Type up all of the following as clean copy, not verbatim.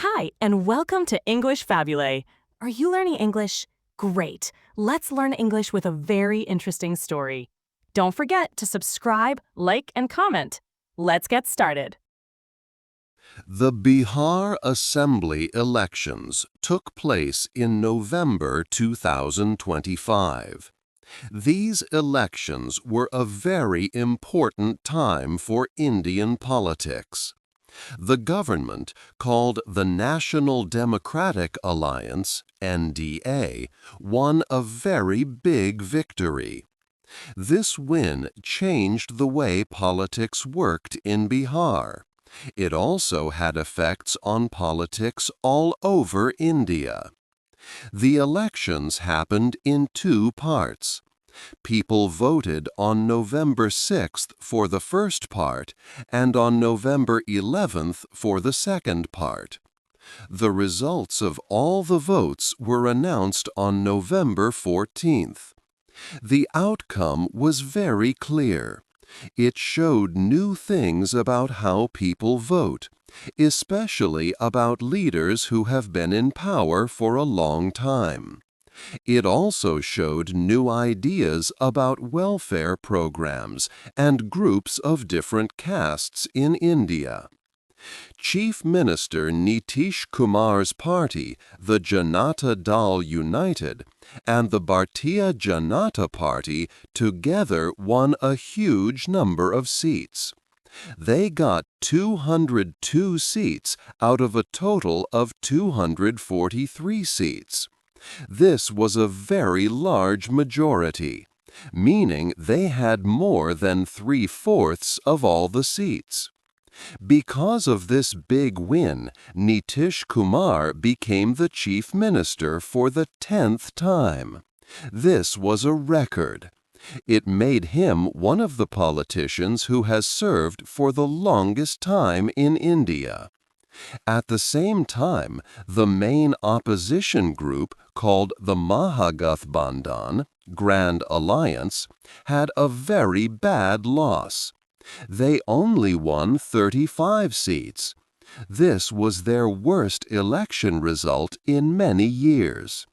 Hi, and welcome to English-Fabule. Are you learning English? Great. Let's learn English with a very interesting story. Don't forget to subscribe, like, and comment. Let's get started. The Bihar Assembly elections took place in November 2025. These elections were a very important time for Indian politics. The government, called the National Democratic Alliance, NDA, won a very big victory. This win changed the way politics worked in Bihar. It also had effects on politics all over India. The elections happened in two parts. People voted on November 6th for the first part and on November 11th for the second part. The results of all the votes were announced on November 14th. The outcome was very clear. It showed new things about how people vote, especially about leaders who have been in power for a long time. It also showed new ideas about welfare programs and groups of different castes in India. Chief Minister Nitish Kumar's party, the Janata Dal United, and the Bharatiya Janata Party together won a huge number of seats. They got 202 seats out of a total of 243 seats. This was a very large majority, meaning they had more than 3/4 of all the seats. Because of this big win, Nitish Kumar became the chief minister for the 10th time. This was a record. It made him one of the politicians who has served for the longest time in India. At the same time, the main opposition group, called the Mahagathbandhan, Grand Alliance, had a very bad loss. They only won 35 seats. This was their worst election result in many years.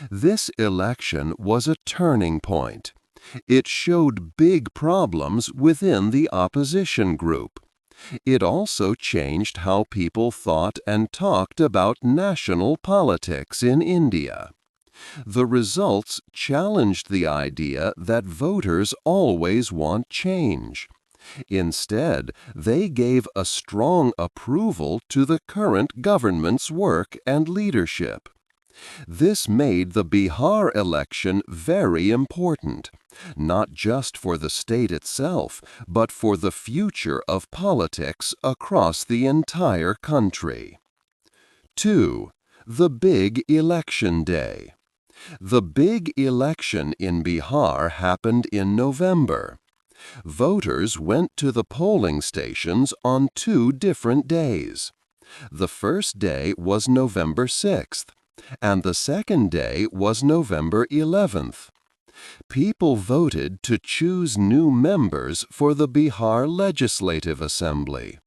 This election was a turning point. It showed big problems within the opposition group. It also changed how people thought and talked about national politics in India. The results challenged the idea that voters always want change. Instead, they gave a strong approval to the current government's work and leadership. This made the Bihar election very important, not just for the state itself, but for the future of politics across the entire country. 2. The Big Election Day. The big election in Bihar happened in November. Voters went to the polling stations on 2 different days. The first day was November 6th, and the second day was November 11th. People voted to choose new members for the Bihar Legislative Assembly.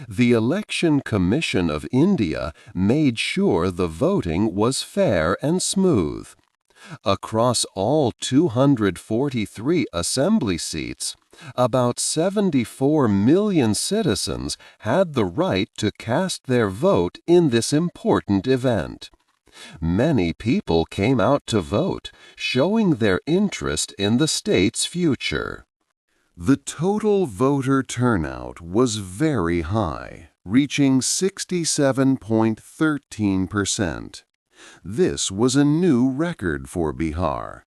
The Election Commission of India made sure the voting was fair and smooth. Across all 243 assembly seats, about 74 million citizens had the right to cast their vote in this important event. Many people came out to vote, showing their interest in the state's future. The total voter turnout was very high, reaching 67.13%. This was a new record for Bihar.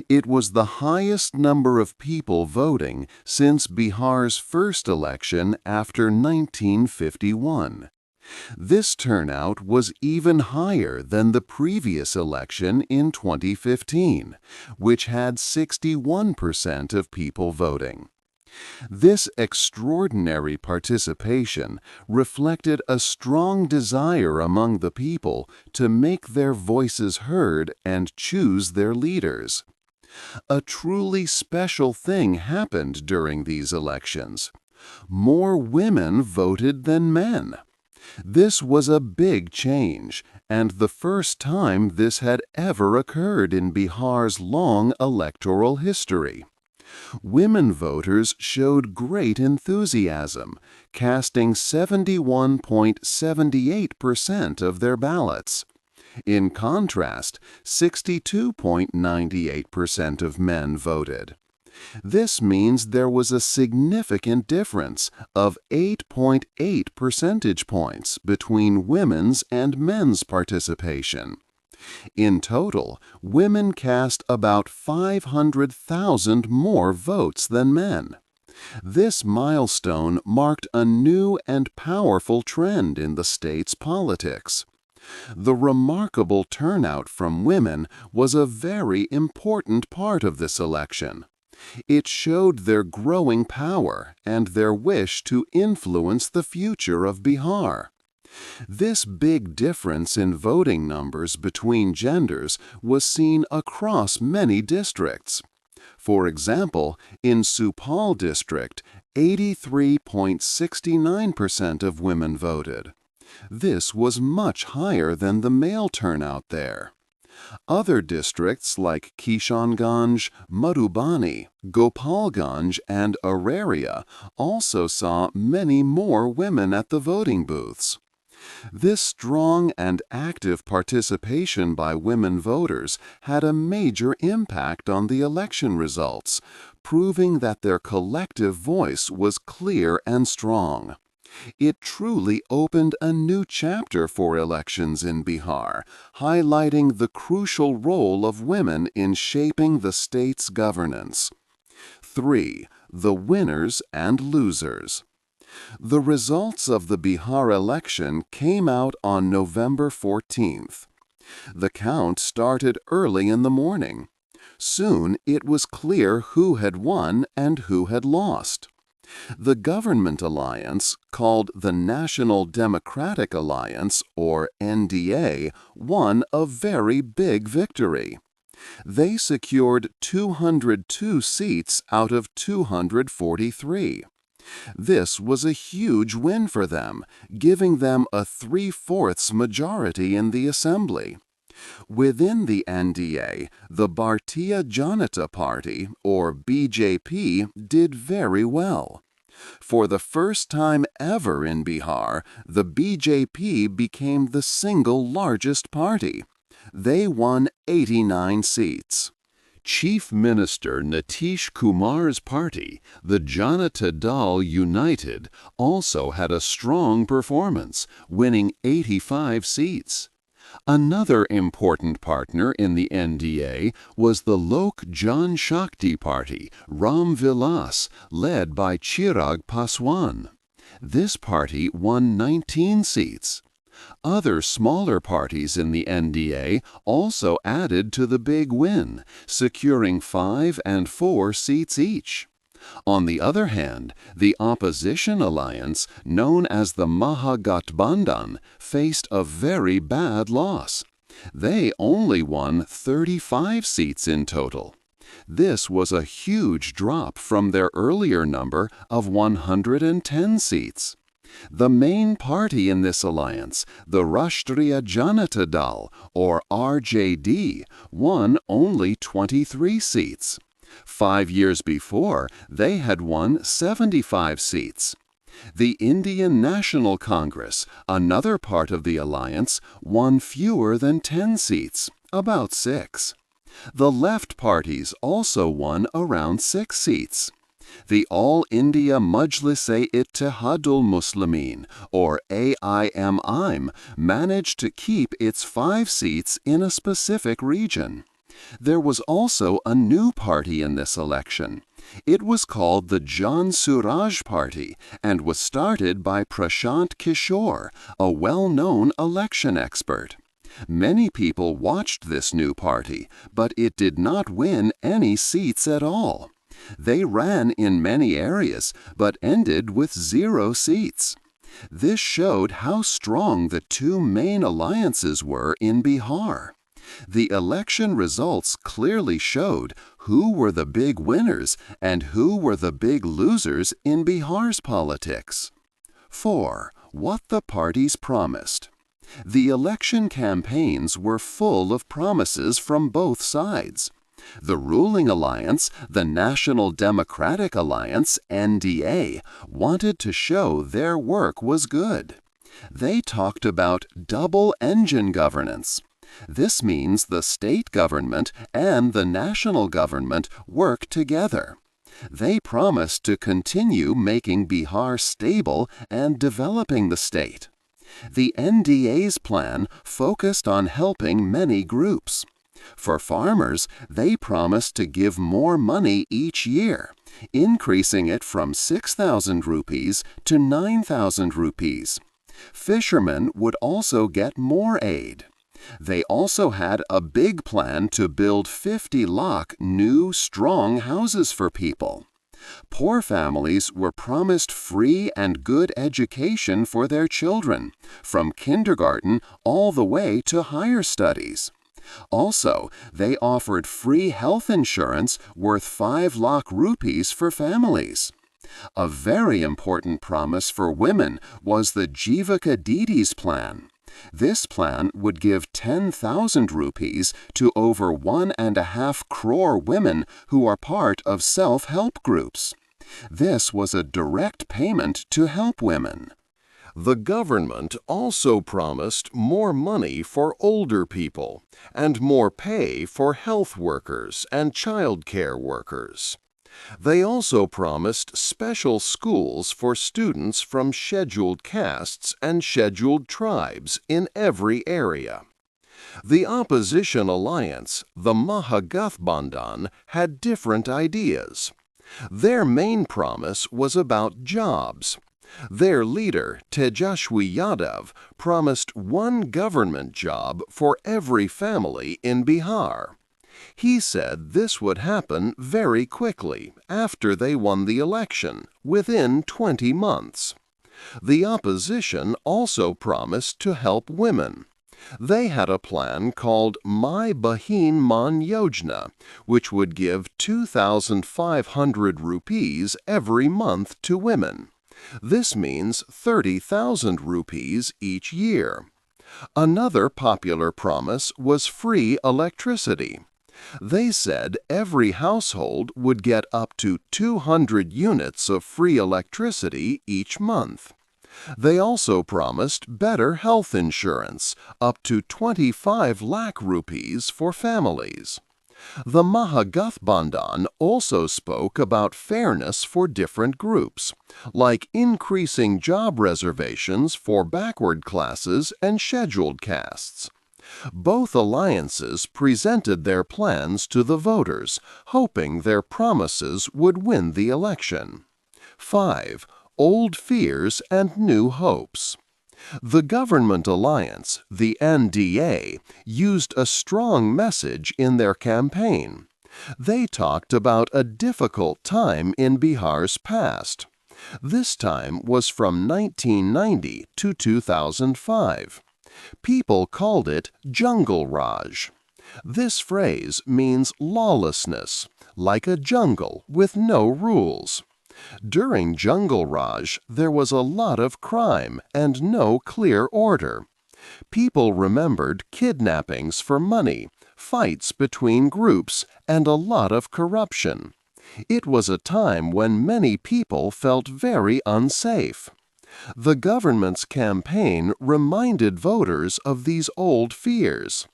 It was the highest number of people voting since Bihar's first election after 1951. This turnout was even higher than the previous election in 2015, which had 61% of people voting. This extraordinary participation reflected a strong desire among the people to make their voices heard and choose their leaders. A truly special thing happened during these elections. More women voted than men. This was a big change, and the first time this had ever occurred in Bihar's long electoral history. Women voters showed great enthusiasm, casting 71.78% of their ballots. In contrast, 62.98% of men voted. This means there was a significant difference of 8.8 percentage points between women's and men's participation. In total, women cast about 500,000 more votes than men. This milestone marked a new and powerful trend in the state's politics. The remarkable turnout from women was a very important part of this election. It showed their growing power and their wish to influence the future of Bihar. This big difference in voting numbers between genders was seen across many districts. For example, in Supal district, 83.69% of women voted. This was much higher than the male turnout there. Other districts like Kishanganj, Madhubani, Gopalganj, and Araria also saw many more women at the voting booths. This strong and active participation by women voters had a major impact on the election results, proving that their collective voice was clear and strong. It truly opened a new chapter for elections in Bihar, highlighting the crucial role of women in shaping the state's governance. 3. The winners and losers. The results of the Bihar election came out on November 14th. The count started early in the morning. Soon it was clear who had won and who had lost. The government alliance, called the National Democratic Alliance, or NDA, won a very big victory. They secured 202 seats out of 243. This was a huge win for them, giving them a 3/4 majority in the assembly. Within the NDA, the Bharatiya Janata Party, or BJP, did very well. For the first time ever in Bihar, the BJP became the single largest party. They won 89 seats. Chief Minister Nitish Kumar's party, the Janata Dal United, also had a strong performance, winning 85 seats. Another important partner in the NDA was the Lok Jan Shakti Party, Ram Vilas, led by Chirag Paswan. This party won 19 seats. Other smaller parties in the NDA also added to the big win, securing 5 and 4 seats each. On the other hand, the opposition alliance, known as the Mahagathbandhan, faced a very bad loss. They only won 35 seats in total. This was a huge drop from their earlier number of 110 seats. The main party in this alliance, the Rashtriya Janata Dal, or RJD, won only 23 seats. 5 years before, they had won 75 seats. The Indian National Congress, another part of the alliance, won fewer than 10 seats, about 6. The left parties also won around 6 seats. The All India Majlis-e-Ittihadul Muslimin, or AIMIM, managed to keep its 5 seats in a specific region. There was also a new party in this election. It was called the Jan Suraj Party and was started by Prashant Kishore, a well-known election expert. Many people watched this new party, but it did not win any seats at all. They ran in many areas, but ended with 0 seats. This showed how strong the two main alliances were in Bihar. The election results clearly showed who were the big winners and who were the big losers in Bihar's politics. 4. What the parties promised. The election campaigns were full of promises from both sides. The ruling alliance, the National Democratic Alliance, NDA, wanted to show their work was good. They talked about double-engine governance. This means the state government and the national government work together. They promised to continue making Bihar stable and developing the state. The NDA's plan focused on helping many groups. For farmers, they promised to give more money each year, increasing it from 6,000 rupees to 9,000 rupees. Fishermen would also get more aid. They also had a big plan to build 50 lakh new, strong houses for people. Poor families were promised free and good education for their children, from kindergarten all the way to higher studies. Also, they offered free health insurance worth 5 lakh rupees for families. A very important promise for women was the Jivika Didi's plan. This plan would give 10,000 rupees to over 1.5 crore women who are part of self-help groups. This was a direct payment to help women. The government also promised more money for older people and more pay for health workers and child care workers. They also promised special schools for students from scheduled castes and scheduled tribes in every area. The opposition alliance, the Mahagathbandhan, had different ideas. Their main promise was about jobs. Their leader, Tejashwi Yadav, promised one government job for every family in Bihar. He said this would happen very quickly after they won the election, within 20 months. The opposition also promised to help women. They had a plan called My Bahin Man Yojana, which would give 2,500 rupees every month to women. This means 30,000 rupees each year. Another popular promise was free electricity. They said every household would get up to 200 units of free electricity each month. They also promised better health insurance, up to 25 lakh rupees for families. The Mahagathbandhan also spoke about fairness for different groups, like increasing job reservations for backward classes and scheduled castes. Both alliances presented their plans to the voters, hoping their promises would win the election. 5. Old fears and new hopes. The government alliance, the NDA, used a strong message in their campaign. They talked about a difficult time in Bihar's past. This time was from 1990 to 2005. People called it Jungle Raj. This phrase means lawlessness, like a jungle with no rules. During Jungle Raj, there was a lot of crime and no clear order. People remembered kidnappings for money, fights between groups, and a lot of corruption. It was a time when many people felt very unsafe. The government's campaign reminded voters of these old fears.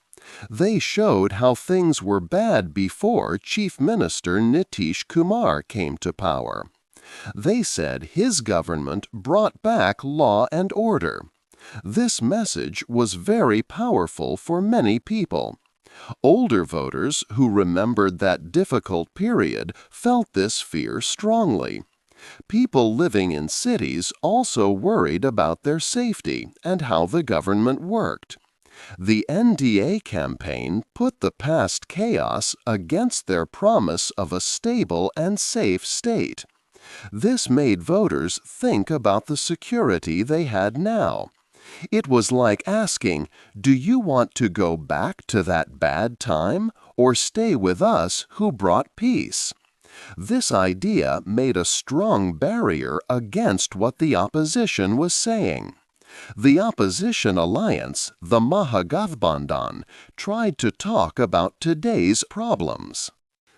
They showed how things were bad before Chief Minister Nitish Kumar came to power. They said his government brought back law and order. This message was very powerful for many people. Older voters who remembered that difficult period felt this fear strongly. People living in cities also worried about their safety and how the government worked. The NDA campaign put the past chaos against their promise of a stable and safe state. This made voters think about the security they had now. It was like asking, do you want to go back to that bad time or stay with us who brought peace? This idea made a strong barrier against what the opposition was saying. The opposition alliance, the Mahagathbandhan, tried to talk about today's problems.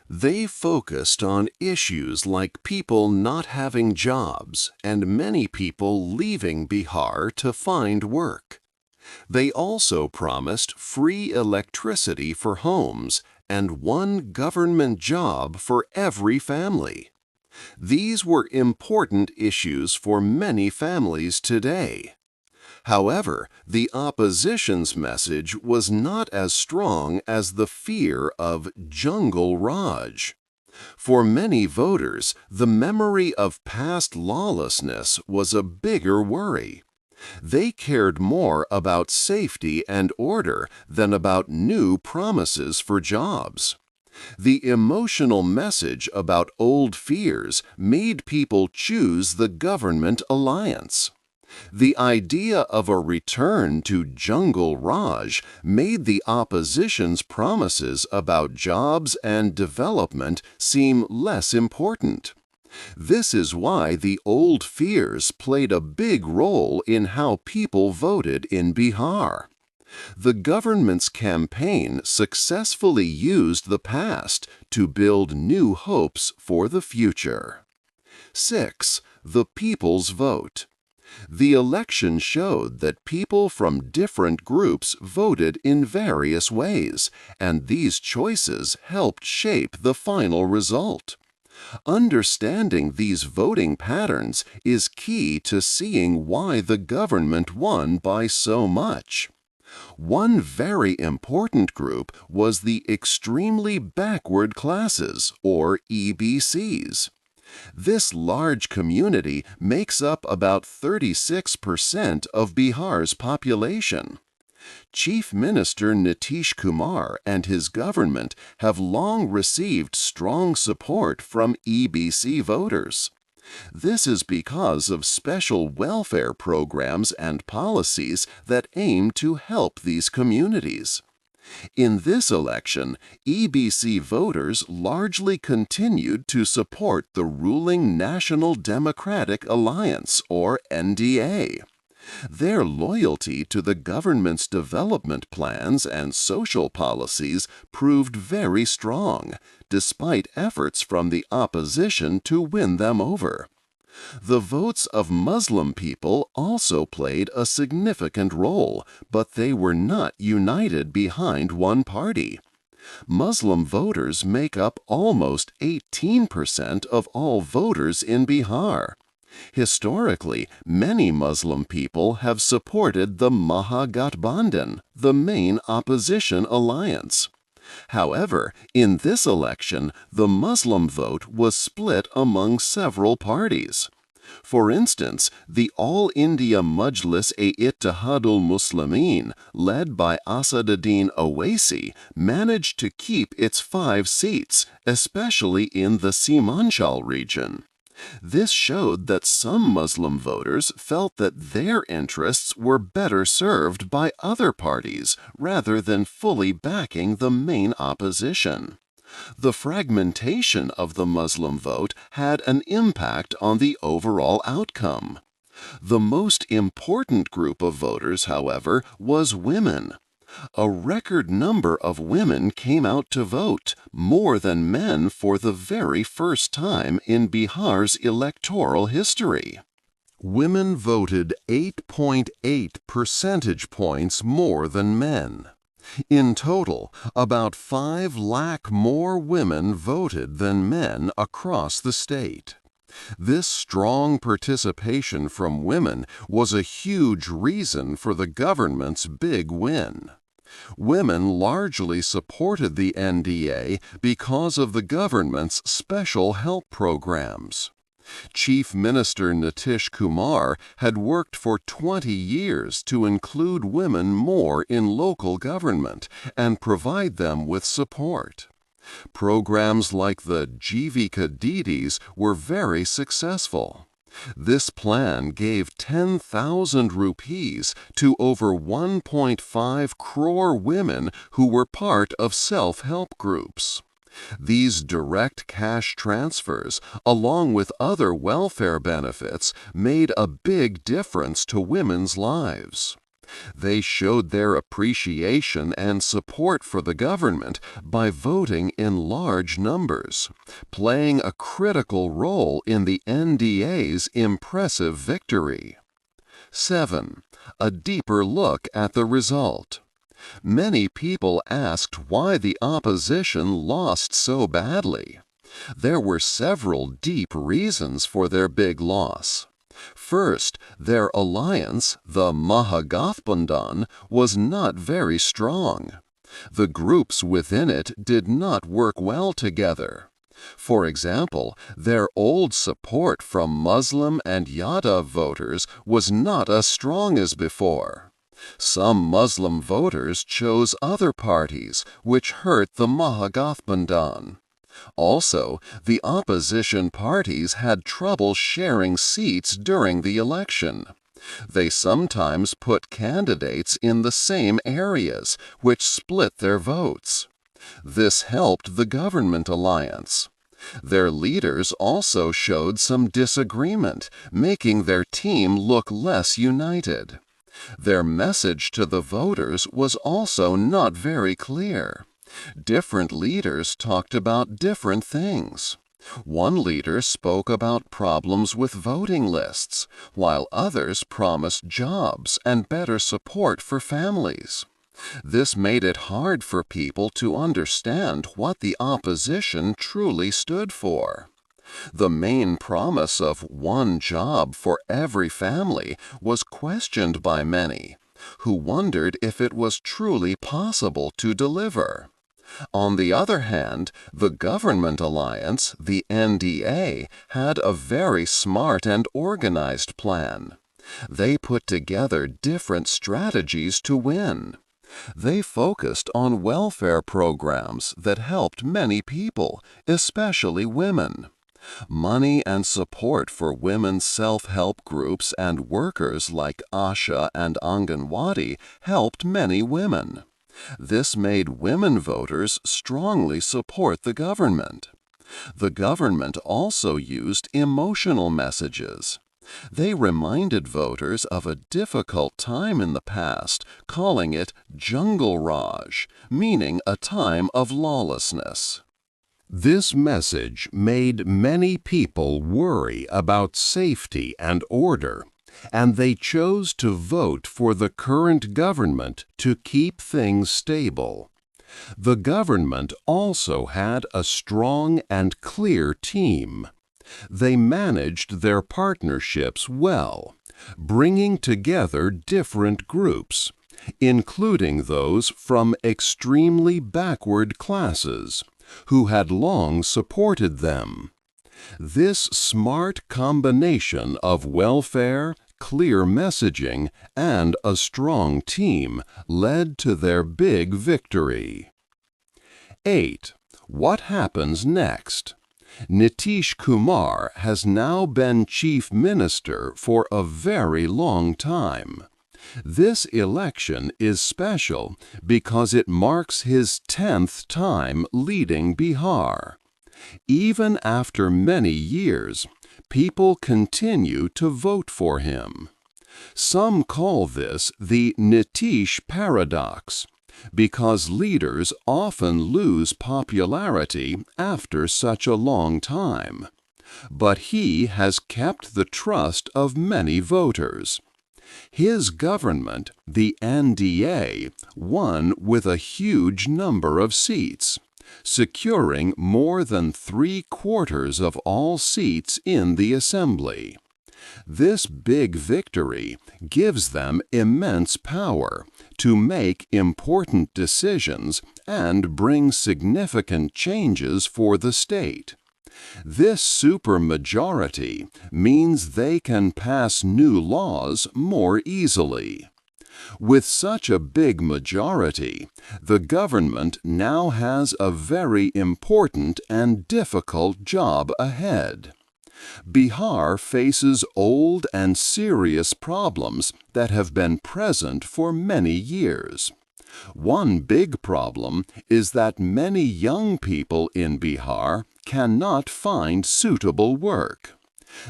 They focused on issues like people not having jobs and many people leaving Bihar to find work. They also promised free electricity for homes and one government job for every family. These were important issues for many families today. However, the opposition's message was not as strong as the fear of Jungle Raj. For many voters, the memory of past lawlessness was a bigger worry. They cared more about safety and order than about new promises for jobs. The emotional message about old fears made people choose the government alliance. The idea of a return to Jungle Raj made the opposition's promises about jobs and development seem less important. This is why the old fears played a big role in how people voted in Bihar. The government's campaign successfully used the past to build new hopes for the future. 6. The people's vote. The election showed that people from different groups voted in various ways, and these choices helped shape the final result. Understanding these voting patterns is key to seeing why the government won by so much. One very important group was the extremely backward classes, or EBCs. This large community makes up about 36% of Bihar's population. Chief Minister Nitish Kumar and his government have long received strong support from EBC voters. This is because of special welfare programs and policies that aim to help these communities. In this election, EBC voters largely continued to support the ruling National Democratic Alliance, or NDA. Their loyalty to the government's development plans and social policies proved very strong, despite efforts from the opposition to win them over. The votes of Muslim people also played a significant role, but they were not united behind one party. Muslim voters make up almost 18% of all voters in Bihar. Historically, many Muslim people have supported the Mahagathbandhan, the main opposition alliance. However, in this election, the Muslim vote was split among several parties. For instance, the All India Majlis-e-Ittihadul Muslimin, led by Asaduddin Owaisi, managed to keep its 5 seats, especially in the Simanchal region. This showed that some Muslim voters felt that their interests were better served by other parties rather than fully backing the main opposition. The fragmentation of the Muslim vote had an impact on the overall outcome. The most important group of voters, however, was women. A record number of women came out to vote, more than men for the very first time in Bihar's electoral history. Women voted 8.8 percentage points more than men. In total, about 5 lakh more women voted than men across the state. This strong participation from women was a huge reason for the government's big win. Women largely supported the NDA because of the government's special help programs. Chief Minister Nitish Kumar had worked for 20 years to include women more in local government and provide them with support. Programs like the Jivika Didis were very successful. This plan gave 10,000 rupees to over 1.5 crore women who were part of self-help groups. These direct cash transfers, along with other welfare benefits, made a big difference to women's lives. They showed their appreciation and support for the government by voting in large numbers, playing a critical role in the NDA's impressive victory. 7. A deeper look at the result. Many people asked why the opposition lost so badly. There were several deep reasons for their big loss. First, their alliance, the Mahagathbandhan, was not very strong. The groups within it did not work well together. For example, their old support from Muslim and Yadav voters was not as strong as before. Some Muslim voters chose other parties, which hurt the Mahagathbandhan. Also, the opposition parties had trouble sharing seats during the election. They sometimes put candidates in the same areas, which split their votes. This helped the government alliance. Their leaders also showed some disagreement, making their team look less united. Their message to the voters was also not very clear. Different leaders talked about different things. One leader spoke about problems with voting lists, while others promised jobs and better support for families. This made it hard for people to understand what the opposition truly stood for. The main promise of one job for every family was questioned by many, who wondered if it was truly possible to deliver. On the other hand, the government alliance, the NDA, had a very smart and organized plan. They put together different strategies to win. They focused on welfare programs that helped many people, especially women. Money and support for women's self-help groups and workers like Asha and Anganwadi helped many women. This made women voters strongly support the government. The government also used emotional messages. They reminded voters of a difficult time in the past, calling it Jungle Raj, meaning a time of lawlessness. This message made many people worry about safety and order, and they chose to vote for the current government to keep things stable. The government also had a strong and clear team. They managed their partnerships well, bringing together different groups, including those from extremely backward classes, who had long supported them. This smart combination of welfare, clear messaging, and a strong team led to their big victory. 8. What happens next? Nitish Kumar has now been Chief Minister for a very long time. This election is special because it marks his 10th time leading Bihar. Even after many years, people continue to vote for him. Some call this the Nitish paradox, because leaders often lose popularity after such a long time. But he has kept the trust of many voters. His government, the NDA, won with a huge number of seats, securing more than 3/4 of all seats in the assembly. This big victory gives them immense power to make important decisions and bring significant changes for the state. This supermajority means they can pass new laws more easily. With such a big majority, the government now has a very important and difficult job ahead. Bihar faces old and serious problems that have been present for many years. One big problem is that many young people in Bihar cannot find suitable work.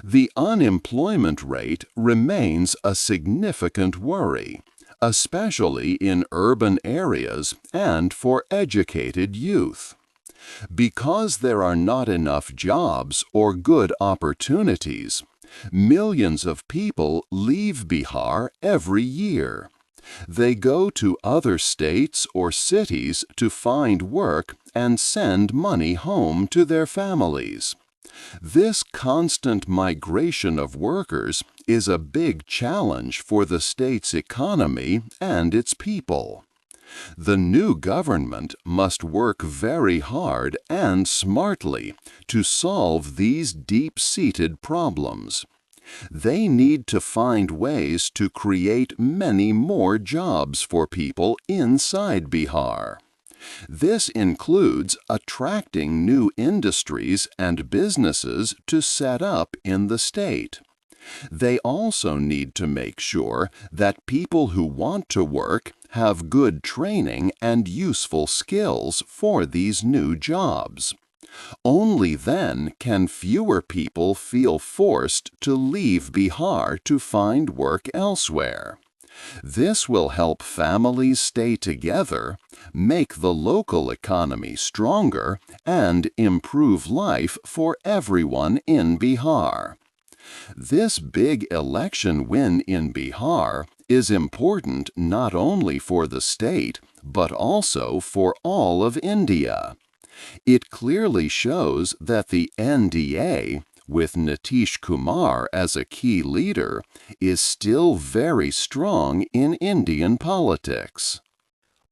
The unemployment rate remains a significant worry, especially in urban areas and for educated youth. Because there are not enough jobs or good opportunities, millions of people leave Bihar every year. They go to other states or cities to find work and send money home to their families. This constant migration of workers is a big challenge for the state's economy and its people. The new government must work very hard and smartly to solve these deep-seated problems. They need to find ways to create many more jobs for people inside Bihar. This includes attracting new industries and businesses to set up in the state. They also need to make sure that people who want to work have good training and useful skills for these new jobs. Only then can fewer people feel forced to leave Bihar to find work elsewhere. This will help families stay together, make the local economy stronger, and improve life for everyone in Bihar. This big election win in Bihar is important not only for the state, but also for all of India. It clearly shows that the NDA, with Nitish Kumar as a key leader, is still very strong in Indian politics.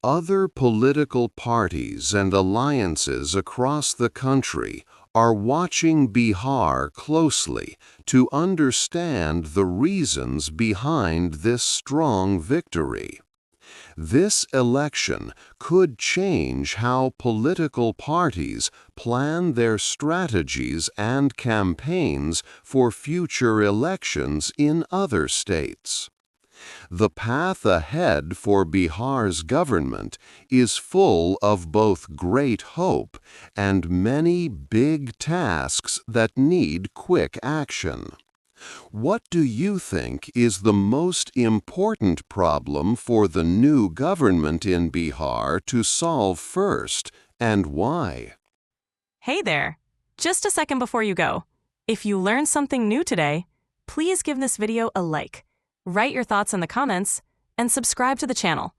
Other political parties and alliances across the country are watching Bihar closely to understand the reasons behind this strong victory. This election could change how political parties plan their strategies and campaigns for future elections in other states. The path ahead for Bihar's government is full of both great hope and many big tasks that need quick action. What do you think is the most important problem for the new government in Bihar to solve first, and why? Hey there! Just a second before you go. If you learned something new today, please give this video a like, write your thoughts in the comments, and subscribe to the channel.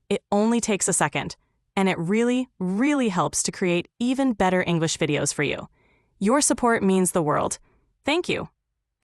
It only takes a second, and it really, really helps to create even better English videos for you. Your support means the world. Thank you.